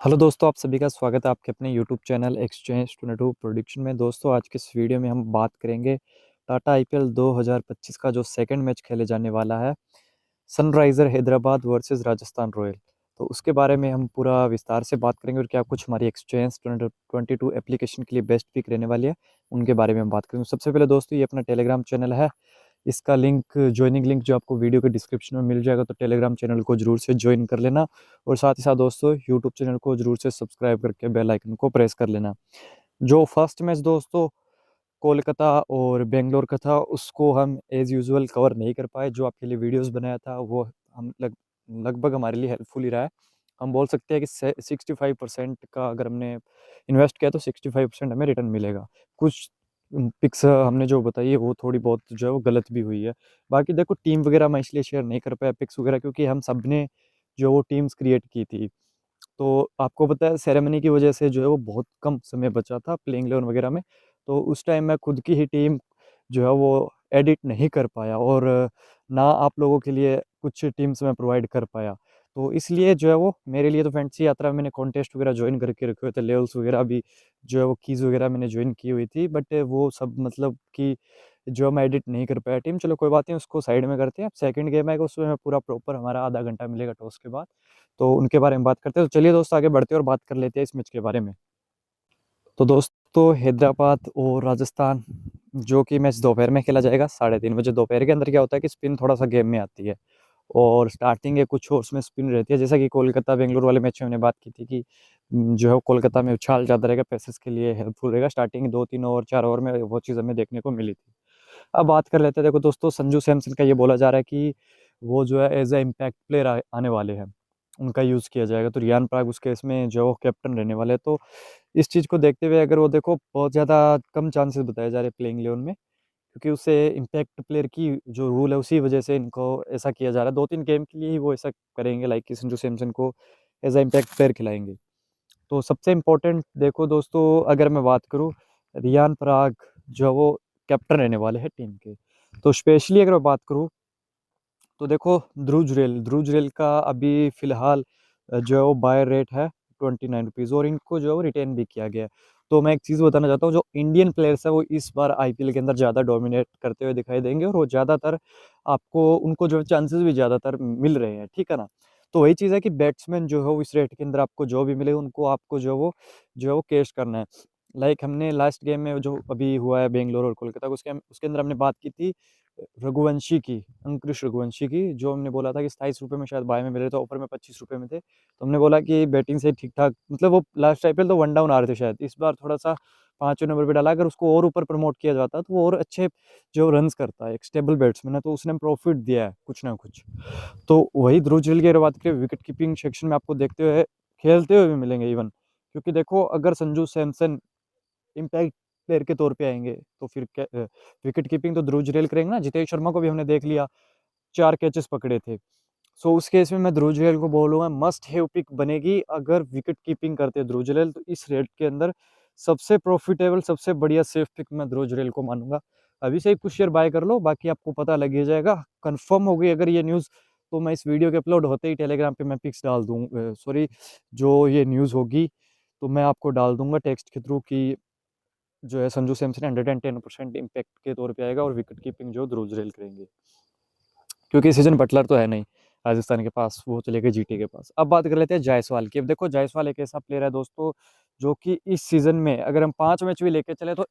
Hello दोस्तों, आप सभी का स्वागत है आपके अपने यूट्यूब चैनल एक्सचेंज 22 प्रोडिक्शन में। दोस्तों, आज के इस वीडियो में हम बात करेंगे टाटा आईपीएल 2025 का जो सेकंड मैच खेले जाने वाला है, Sunriser Hyderabad versus Rajasthan royal. तो उसके बारे में हम पूरा विस्तार से बात करेंगे और क्या कुछ हमारी एक्सचेंज 22 एप्लीकेशन के लिए बेस्ट पिक रहने वाली है, उनके बारे में हम बात करेंगे। सबसे पहले दोस्तों, ये अपना टेलीग्राम चैनल है, इसका लिंक ज्वाइनिंग लिंक जो आपको वीडियो के डिस्क्रिप्शन में मिल जाएगा, तो टेलीग्राम चैनल को जरूर से ज्वाइन कर लेना। और साथ ही साथ दोस्तों, यूट्यूब चैनल को जरूर से सब्सक्राइब करके बेल आइकन को प्रेस कर लेना। जो फर्स्ट मैच दोस्तों कोलकाता और बेंगलोर का था, उसको हम एज़ यूजुअल कवर नहीं कर पाए। जो आपके लिए वीडियोस बनाया था वो हम लगभग हमारे लिए हेल्पफुल ही रहा है। हम बोल सकते हैं कि 65% का अगर हमने इन्वेस्ट किया तो 65% हमें रिटर्न मिलेगा। कुछ पिक्स हमने जो बताई है वो थोड़ी बहुत जो है वो गलत भी हुई है। बाकी देखो, टीम वगैरह मैं इसलिए शेयर नहीं कर पाया पिक्स वगैरह, क्योंकि हम सब ने जो वो टीम्स क्रिएट की थी। तो आपको पता है, सेरेमनी की वजह से जो है वो बहुत कम समय बचा था प्लेइंग 11 वगैरह में। तो उस टाइम मैं खुद की ही टीम जो है वो एडिट नहीं कर पाया, और ना आप लोगों के लिए कुछ टीम्स मैं प्रोवाइड कर पाया। तो इसलिए जो है वो मेरे लिए तो फैंटेसी यात्रा में मैंने कॉन्टेस्ट वगैरह ज्वाइन करके रखे हुए थे, लेवल्स वगैरह भी जो है वो कीज़ वगैरह मैंने ज्वाइन की हुई थी, बट वो सब मतलब कि जो मैं एडिट नहीं कर पाया टीम। चलो कोई बात नहीं, उसको साइड में करते हैं। अब सेकंड गेम आएगा, उसमें पूरा प्रॉपर हमारा आधा घंटा मिलेगा टॉस के बाद, तो उनके बारे में बात करते हैं। तो चलिए दोस्तों, आगे बढ़ते हैं और बात कर लेते हैं इस मैच के बारे में। तो दोस्तों, हैदराबाद और राजस्थान जो कि मैच दोपहर में खेला जाएगा 3:30 बजे। दोपहर के अंदर क्या होता है कि स्पिन थोड़ा सा गेम में आती है, और स्टार्टिंग है कुछ और उसमें स्पिन रहती है। जैसा कि कोलकाता बेंगलोर वाले मैच में हमने बात की थी कि जो है वो कोलकाता में उछाल ज़्यादा रहेगा, पेसर्स के लिए हेल्पफुल रहेगा। स्टार्टिंग 2-3 ओवर 4 ओवर में वो चीज़ हमें देखने को मिली थी। अब बात कर लेते हैं। देखो दोस्तों, संजू सैमसन का ये बोला जा रहा है कि वो जो है एज ए इम्पैक्ट प्लेयर आने वाले हैं, उनका यूज़ किया जाएगा। तो रियान पराग उसके इसमें जो है वो कैप्टन रहने वाले हैं। तो इस चीज़ को देखते हुए अगर वो देखो, बहुत ज़्यादा कम चांसेस बताए जा रहे हैं प्लेइंग 11 में, क्योंकि उससे इम्पैक्ट प्लेयर की जो रूल है उसी वजह से इनको ऐसा किया जा रहा है। 2-3 गेम के लिए ही वो ऐसा करेंगे, लाइक कि संजू सैमसन को एज अ इम्पैक्ट प्लेयर खिलाएंगे। तो सबसे इम्पोर्टेंट देखो दोस्तों, अगर मैं बात करूँ, रियान पराग जो है वो कैप्टन रहने वाले हैं टीम के। तो स्पेशली अगर मैं बात करूँ, तो देखो ध्रुव जुरैल का अभी फ़िलहाल जो है वो बाय रेट है 29 रुपीज़, और इनको जो है वो रिटेन भी किया गया है। तो मैं एक चीज़ बताना चाहता हूँ, जो इंडियन प्लेयर्स है वो इस बार आईपीएल के अंदर ज़्यादा डोमिनेट करते हुए दिखाई देंगे, और वो ज़्यादातर आपको उनको जो चांसेस भी ज़्यादातर मिल रहे हैं, ठीक है ना? तो वही चीज़ है कि बैट्समैन जो है वो इस रेट के अंदर आपको जो भी मिले उनको आपको जो है वो कैश करना है। लाइक हमने लास्ट गेम में जो अभी हुआ है बेंगलोर और कोलकाता का, उसके अंदर हमने बात की थी रघुवंशी की, अंकुश रघुवंशी की, जो हमने बोला था कि 27 रुपये में शायद बाय में मिले थे, ऑफर में 25 रुपये में थे। तो हमने बोला कि बैटिंग से ठीक-ठाक, मतलब वो लास्ट आईपीएल तो वन डाउन आ रहे थे शायद। इस बार थोड़ा-सा 5वें नंबर पे डाला, अगर उसको और ऊपर प्रमोट किया जाता तो वो और अच्छे जो रन्स करता है, एक स्टेबल बैट्समैन है, तो उसने प्रॉफिट दिया है कुछ ना कुछ। तो वही ध्रुव जुरैल की अगर बात करें, विकेट कीपिंग सेक्शन में आपको देखते हुए खेलते हुए भी मिलेंगे इवन, क्योंकि देखो अगर संजू सैमसन इम्पैक्ट प्लेयर के तौर पे आएँगे, तो फिर विकेट कीपिंग तो ध्रुव जुरैल करेंगे ना। जितेश शर्मा को भी हमने देख लिया, 4 कैचेस पकड़े थे। सो उस केस में मैं ध्रुव जुरैल को बोलूँगा मस्ट हैव पिक बनेगी। अगर विकेट कीपिंग करते हैं ध्रुव जुरैल, तो इस रेट के अंदर सबसे प्रॉफिटेबल, सबसे बढ़िया सेफ पिक मैं ध्रुव जुरैल को मानूँगा। अभी से ही कुछ शेयर बाय कर लो, बाकी आपको पता लग ही जाएगा। कन्फर्म हो गई अगर ये न्यूज़, तो मैं इस वीडियो के अपलोड होते ही टेलीग्राम पे मैं पिक्स डाल दूँ, सॉरी, जो ये न्यूज़ होगी, तो मैं आपको डाल दूँगा टेक्स्ट के थ्रू कि जो है संजू सैमसन 110% इम्पैक्ट के तौर पे आएगा, और विकेट कीपिंग जो ध्रुव जुरैल करेंगे, क्योंकि सीजन बटलर तो है नहीं राजस्थान के पास, वो चले गए जीटी के पास। अब बात कर लेते हैं जायसवाल की। अब देखो, जायसवाल एक ऐसा प्लेयर है दोस्तों, जो कि इस सीजन में अगर हम 5 मैच भी लेके चले, तो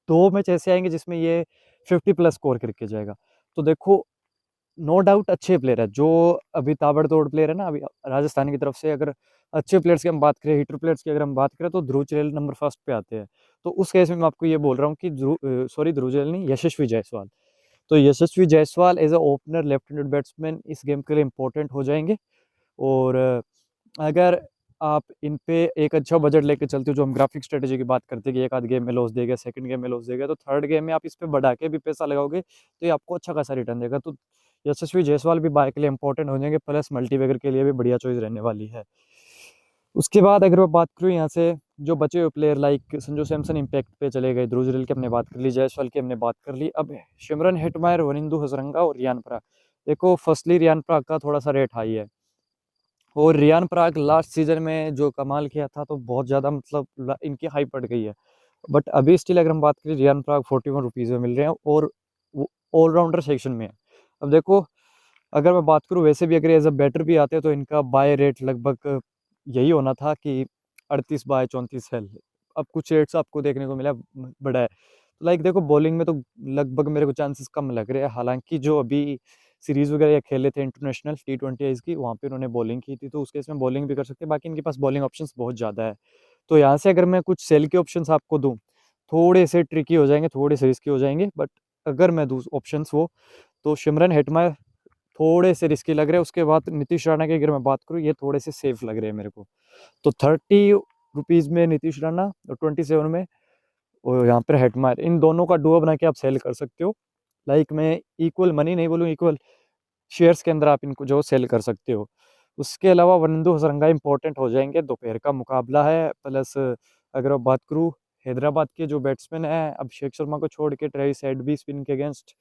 2 मैच ऐसे आएंगे जिसमें ये 50 प्लस स्कोर करके जाएगा। तो देखो, नो डाउट अच्छे प्लेयर है, जो अभी ताबड़तोड़ प्लेयर है ना अभी राजस्थान की तरफ से। अगर अच्छे प्लेयर्स की हम बात करें, हिटर प्लेयर्स की अगर हम बात करें, तो ध्रुव जुरैल नंबर फर्स्ट पे आते हैं। तो उस केस में मैं आपको ये बोल रहा हूँ कि ध्रुव जुरैल नहीं, यशस्वी जायसवाल। तो Yashasvi Jaiswal as a opener left handed batsman इस गेम के लिए इंपॉर्टेंट हो जाएंगे। और अगर आप इन पे एक अच्छा बजट लेके चलते हो, जो हम ग्राफिक स्ट्रेटेजी की बात करते हैं कि एक आध गेम में लॉस देगा, सेकंड गेम में लॉस देगा, तो थर्ड गेम में आप इस पे बढ़ा के भी पैसा लगाओगे, तो ये आपको अच्छा खासा रिटर्न देगा। तो यशस्वी जायसवाल भी बाय के लिए इंपॉर्टेंट हो जाएंगे, प्लस मल्टीबैगर के लिए भी बढ़िया चॉइस रहने वाली है। उसके बाद अगर मैं बात करूँ यहाँ से, जो बचे हुए player like Sanju Samson impact पे चले गए, ध्रुव जुरैल की हमने बात कर ली, जायसवाल की हमने बात कर ली। अब शिमरन हेटमायर, वनिंदु हसरंगा और रियान पराग। देखो फर्स्टली रियान पराग का थोड़ा सा रेट हाई है, और रियान पराग लास्ट सीजन में जो कमाल किया था, तो बहुत ज़्यादा मतलब इनकी हाइप बढ़ गई है। बट अभी स्टिल अगर हम बात करें, रियान पराग 41 रुपीज़ में मिल रहे हैं और वो ऑलराउंडर सेक्शन में है। अब देखो, अगर मैं बात करूँ वैसे भी, अगर एज अ बैटर भी आते हैं तो इनका बाय रेट लगभग यही होना था कि 38 बाय 34 है। अब कुछ रेट्स आपको देखने को मिला बड़ा है। लाइक देखो, बॉलिंग में तो लगभग मेरे को चांसेस कम लग रहे हैं। हालांकि जो अभी सीरीज वगैरह खेले थे इंटरनेशनल T20 की, वहाँ पे उन्होंने बॉलिंग की थी, तो उस केस में बॉलिंग भी कर सकते हैं। बाकी इनके पास बॉलिंग ऑप्शंस बहुत ज़्यादा है। तो यहाँ से अगर मैं कुछ सेल के ऑप्शंस आपको दूँ, थोड़े से ट्रिकी हो जाएंगे, थोड़े से रिस्की हो जाएंगे। बट अगर मैं दूँ ऑप्शंस वो, तो सिमरन हेटमायर थोड़े से रिस्की लग रहे हैं। उसके बाद नीतीश राणा की अगर मैं बात करूँ, ये थोड़े से सेफ लग रहे हैं मेरे को। तो 30 रुपीज़ में नीतीश राणा और 27 में और यहाँ पर हेटमायर, इन दोनों का डुओ बना के आप सेल कर सकते हो। लाइक मैं इक्वल मनी नहीं बोलूँ, इक्वल शेयर्स के अंदर आप इनको जो सेल कर सकते हो। उसके अलावा वनिंदु हसरंगा इंपॉर्टेंट हो जाएंगे, दोपहर का मुकाबला है। प्लस अगर आप बात करूँ हैदराबाद के जो बैट्समैन हैं, अभिषेक शर्मा को छोड़ के ट्रेविस हेड भी स्पिन के अगेंस्ट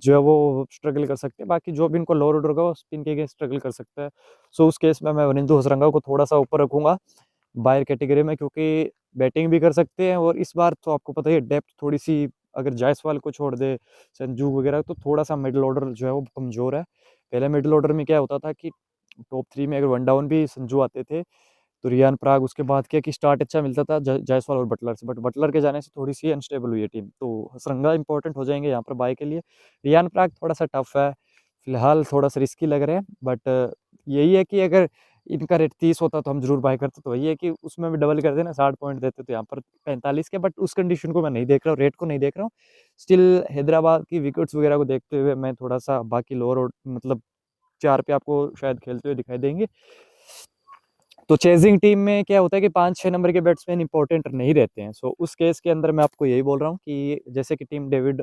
जो है वो स्ट्रगल कर सकते हैं। बाकी जो भी इनको लोअर ऑर्डर का वो स्पिन के अगेंस्ट स्ट्रगल कर सकता है। सो उस केस में मैं वनिंदु हसरंगा को थोड़ा सा ऊपर रखूंगा बायर कैटेगरी में, क्योंकि बैटिंग भी कर सकते हैं। और इस बार तो आपको पता ही है, डेप्थ थोड़ी सी, अगर जायसवाल को छोड़ दे, संजू वगैरह, तो थोड़ा सा मिडिल ऑर्डर जो है वो कमज़ोर है। पहले मिडिल ऑर्डर में क्या होता था कि टॉप 3 में अगर वन डाउन भी संजू आते थे, तो रियान पराग उसके बाद क्या कि स्टार्ट अच्छा मिलता था जायसवाल और बटलर से। बट बटलर के जाने से थोड़ी सी अनस्टेबल हुई है टीम, तो हसरंगा इंपॉर्टेंट हो जाएंगे यहाँ पर बाय के लिए। रियान पराग थोड़ा सा टफ है, फिलहाल थोड़ा सा रिस्की लग रहे हैं। बट यही है कि अगर इनका रेट 30 होता तो हम जरूर बाय करते। तो वही है कि उसमें भी डबल कर देना, 60 पॉइंट देते तो यहाँ पर 45 के। बट उस कंडीशन को मैं नहीं देख रहा हूँ, रेट को नहीं देख रहा हूँ। स्टिल हैदराबाद की विकेट्स वगैरह को देखते हुए मैं थोड़ा सा बाकी लोअर मतलब 4 पे आपको शायद खेलते हुए दिखाई देंगे। तो चेजिंग टीम में क्या होता है कि 5-6 नंबर के बैट्समैन इंपॉर्टेंट नहीं रहते हैं। सो उस केस के अंदर मैं आपको यही बोल रहा हूँ कि जैसे कि टीम डेविड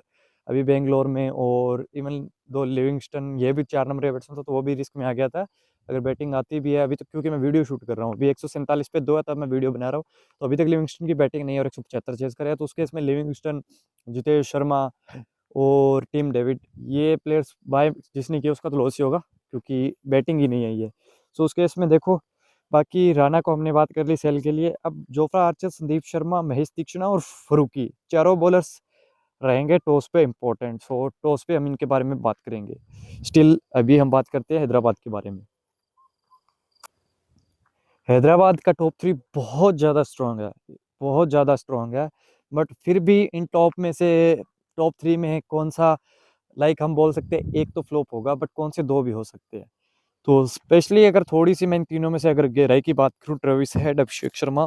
अभी बेंगलोर में, और इवन दो लिविंगस्टन, ये भी 4 नंबर के बैट्समैन था, तो वो भी रिस्क में आ गया था। अगर बैटिंग आती भी है अभी, तो क्योंकि मैं वीडियो शूट कर रहा हूँ, अभी 147 पे 2 है, तब मैं वीडियो बना रहा हूँ। तो अभी तक लिविंगस्टन की बैटिंग नहीं है और 175 चेज कर रहा है। तो उस केस में लिविंगस्टन, जितेश शर्मा और टीम डेविड, ये प्लेयर्स बाय जिसने किया उसका तो लॉस ही होगा, क्योंकि बैटिंग ही नहीं है ये। सो उस केस में देखो, बाकी राणा को हमने बात कर ली सेल के लिए। अब जोफ्रा आर्चर, संदीप शर्मा, महेश तीक्ष्णा और फरूकी, चारों बॉलर्स रहेंगे टॉस पे इंपॉर्टेंट। सो टॉस पे हम इनके बारे में बात करेंगे। स्टिल अभी हम बात करते हैं हैदराबाद के बारे में। हैदराबाद का टॉप 3 बहुत ज़्यादा स्ट्रॉन्ग है, बहुत ज़्यादा स्ट्रॉन्ग है। बट फिर भी इन टॉप में से, टॉप 3 में कौन सा, लाइक हम बोल सकते हैं एक तो फ्लॉप होगा, बट कौन से 2 भी हो सकते हैं। तो स्पेशली अगर थोड़ी सी मैं इन तीनों में से अगर गहराई की बात करूँ, ट्रेविस हेड, अभिषेक शर्मा,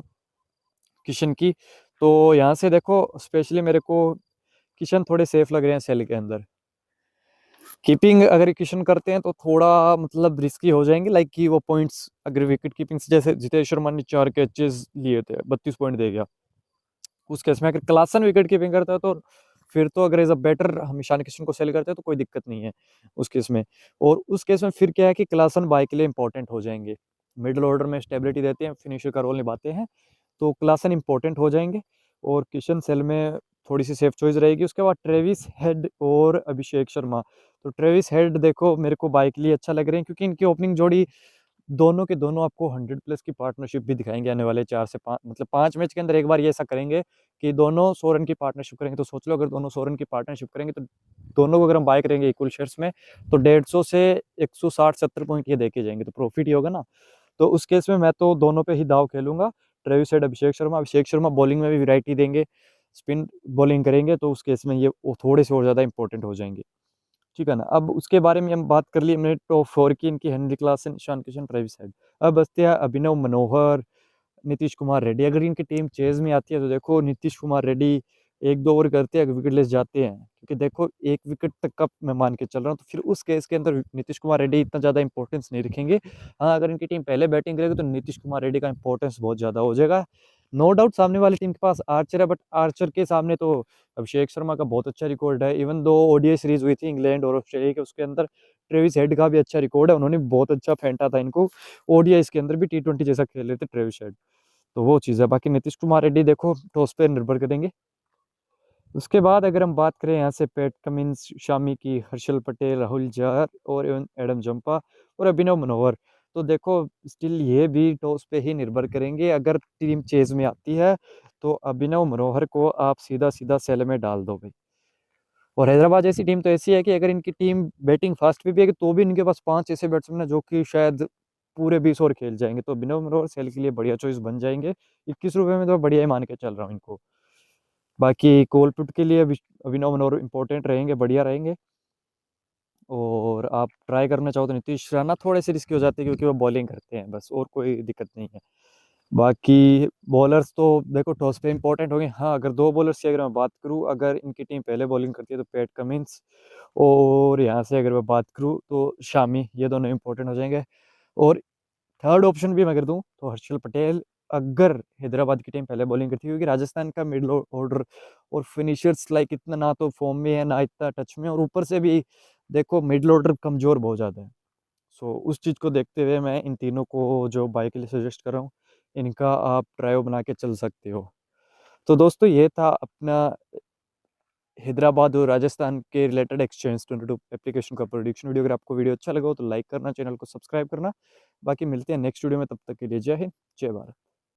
किशन की, तो यहाँ से देखो स्पेशली मेरे को किशन थोड़े सेफ लग रहे हैं सेल के अंदर। कीपिंग अगर किशन करते हैं तो थोड़ा मतलब रिस्की हो जाएंगे, लाइक कि वो पॉइंट्स अगर विकेट कीपिंग से, जैसे जितेश शर्मा ने 4 कैचेस लिए थे, 32 पॉइंट दे गया। उस केस में अगर क्लासन विकेट कीपिंग करता है, तो फिर तो अगर एज अ बैटर हम ईशान किशन को सेल करते हैं तो कोई दिक्कत नहीं है उस केस में। और उस केस में फिर क्या है कि क्लासन बाय के लिए इंपॉर्टेंट हो जाएंगे, मिडिल ऑर्डर में स्टेबिलिटी देते हैं, फिनिशर का रोल निभाते हैं, तो क्लासन इंपॉर्टेंट हो जाएंगे। और किशन सेल में थोड़ी सी सेफ चॉइस रहेगी। उसके बाद ट्रेविस हेड और अभिषेक शर्मा, तो ट्रेविस हेड देखो मेरे को बाय के लिए अच्छा लग रहे हैं, क्योंकि इनकी ओपनिंग जोड़ी दोनों के दोनों आपको 100+ की पार्टनरशिप भी दिखाएंगे आने वाले 4 से 5, मतलब 5 मैच के अंदर एक बार ये ऐसा करेंगे कि दोनों 100 रन की पार्टनरशिप करेंगे। तो सोच लो, अगर दोनों 100 रन की पार्टनरशिप करेंगे, तो दोनों को अगर हम बाय करेंगे इक्वल शेयर्स में, तो 150 से 160-70 पॉइंट ये देके जाएंगे, तो प्रॉफिट ही होगा ना। तो उस केस में मैं तो दोनों पे ही दाव खेलूंगा, Travis head, Abhishek Sharma bowling में भी वैरायटी देंगे, स्पिन बॉलिंग करेंगे, तो उस केस में ये थोड़े से और ज़्यादा इंपॉर्टेंट हो जाएंगे। ठीक है ना। अब उसके बारे में हम बात कर ली हमने टॉप 4 की, इनकी Heinrich Klaasen, Ishan Kishan, Travis Head. अब बचते हैं अभिनव मनोहर, नीतीश कुमार रेड्डी। अगर इनकी टीम चेज में आती है, तो देखो नीतीश कुमार रेड्डी 1-2 ओवर करते हैं, विकेट लेस जाते हैं, क्योंकि देखो 1 विकेट तक का मैं मान के चल रहा हूँ। तो फिर उस केस के अंदर नीतीश कुमार रेड्डी इतना ज़्यादा इंपॉर्टेंस नहीं रखेंगे। हाँ, अगर इनकी टीम पहले बैटिंग करेगी, तो नीतीश कुमार रेड्डी का इंपॉर्टेंस बहुत ज़्यादा हो जाएगा। नो डाउट सामने वाली टीम के पास आर्चर है, बट आर्चर के सामने तो अभिषेक शर्मा का बहुत अच्छा रिकॉर्ड है। इवन दो ओडीआई सीरीज हुई थी इंग्लैंड और ऑस्ट्रेलिया के, उसके अंदर ट्रेविस हेड का भी अच्छा रिकॉर्ड है, उन्होंने बहुत अच्छा फेंटा था इनको। ओडीआई के अंदर भी T20 जैसा खेल रहे थे ट्रेविस हेड। तो वो चीज़ है। बाकी नीतीश कुमार रेड्डी देखो टॉस पे निर्भर करेंगे। उसके बाद अगर हम बात करें यहाँ से पैट कमिंस, शामी की, हर्षल पटेल, राहुल जहर और एवं एडम जंपा और अभिनव मनोहर, तो देखो स्टिल ये भी टॉस पे ही निर्भर करेंगे। अगर टीम चेज में आती है तो अभिनव मनोहर को आप सीधा सीधा सेल में डाल दो भाई। और हैदराबाद जैसी टीम तो ऐसी है कि अगर इनकी टीम बैटिंग फास्ट भी है तो भी इनके पास 5 ऐसे बैट्समैन है जो कि शायद पूरे 20 ओवर खेल जाएंगे। तो अभिनव मनोहर सेल के लिए बढ़िया चॉइस बन जाएंगे। 21 रुपये में तो बढ़िया ही मान के चल रहा हूँ इनको। बाकी कोलपुट के लिए अभिनव मनोहर इंपॉर्टेंट रहेंगे, बढ़िया रहेंगे। और आप ट्राई करना चाहो तो नीतीश राणा थोड़े से रिस्की हो जाते हैं क्योंकि वो बॉलिंग करते हैं, बस और कोई दिक्कत नहीं है। बाकी बॉलर्स तो देखो टॉस पे इंपॉर्टेंट हो गए। हाँ, अगर दो बॉलर्स की अगर मैं बात करूँ, अगर इनकी टीम पहले बॉलिंग करती है तो पैट कमिंस, और यहाँ से अगर मैं बात करूँ तो शामी, ये दोनों इंपॉर्टेंट हो जाएंगे। और थर्ड ऑप्शन भी मैं कर दूँ तो हर्षल पटेल, अगर हैदराबाद की टीम पहले बॉलिंग करती है, क्योंकि राजस्थान का मिडल ऑर्डर और फिनिशर्स लाइक इतना ना तो फॉर्म में है ना इतना टच में, और ऊपर से भी देखो मिडल ऑर्डर कमजोर बहुत ज़्यादा है। सो उस चीज़ को देखते हुए मैं इन तीनों को जो बाय के लिए सजेस्ट कर रहा हूँ, इनका आप ट्रायो बना के चल सकते हो। तो दोस्तों ये था अपना हैदराबाद और राजस्थान के रिलेटेड एक्सचेंज 22 एप्लीकेशन का प्रोडिक्शन वीडियो। अगर आपको वीडियो अच्छा लगा हो तो लाइक करना, चैनल को सब्सक्राइब करना। बाकी मिलते हैं नेक्स्ट वीडियो में, तब तक के लिए जय हिंद, जय भारत।